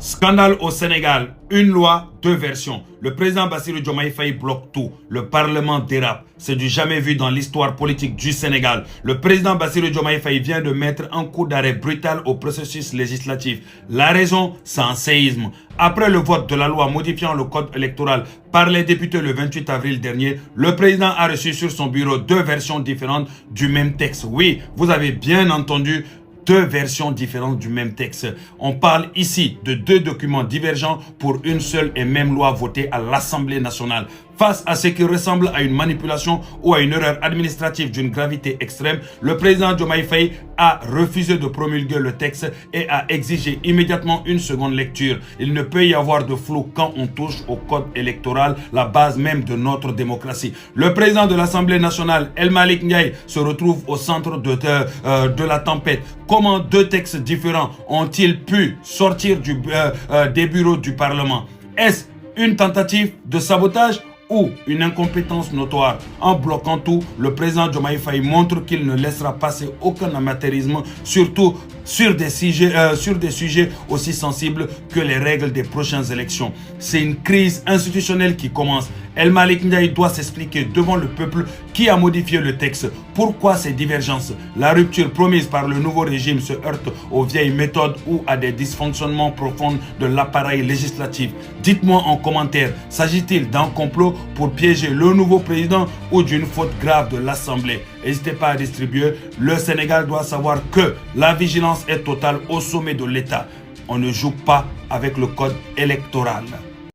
Scandale au Sénégal, une loi, deux versions. Le président Bassirou Diomaye Faye bloque tout. Le Parlement dérape. C'est du jamais vu dans l'histoire politique du Sénégal. Le président Bassirou Diomaye Faye vient de mettre un coup d'arrêt brutal au processus législatif. La raison, c'est un séisme. Après le vote de la loi modifiant le code électoral par les députés le 28 avril dernier, le président a reçu sur son bureau deux versions différentes du même texte. Oui, vous avez bien entendu, deux versions différentes du même texte. On parle ici de deux documents divergents pour une seule et même loi votée à l'Assemblée nationale. Face à ce qui ressemble à une manipulation ou à une erreur administrative d'une gravité extrême, le président Diomaye Faye a refusé de promulguer le texte et a exigé immédiatement une seconde lecture. Il ne peut y avoir de flou quand on touche au code électoral, la base même de notre démocratie. Le président de l'Assemblée nationale, El Malick Ndiaye, se retrouve au centre de la tempête. Comment deux textes différents ont-ils pu sortir des bureaux du Parlement? Est-ce une tentative de sabotage ou une incompétence notoire? En bloquant tout, le président Diomaye Faye montre qu'il ne laissera passer aucun amateurisme, surtout sur des sujets aussi sensibles que les règles des prochaines élections. C'est une crise institutionnelle qui commence. El Malick Ndiaye doit s'expliquer devant le peuple qui a modifié le texte. Pourquoi ces divergences? La rupture promise par le nouveau régime se heurte aux vieilles méthodes ou à des dysfonctionnements profonds de l'appareil législatif. Dites-moi en commentaire, s'agit-il d'un complot pour piéger le nouveau président ou d'une faute grave de l'Assemblée? N'hésitez pas à distribuer. Le Sénégal doit savoir que la vigilance est totale au sommet de l'État. On ne joue pas avec le code électoral.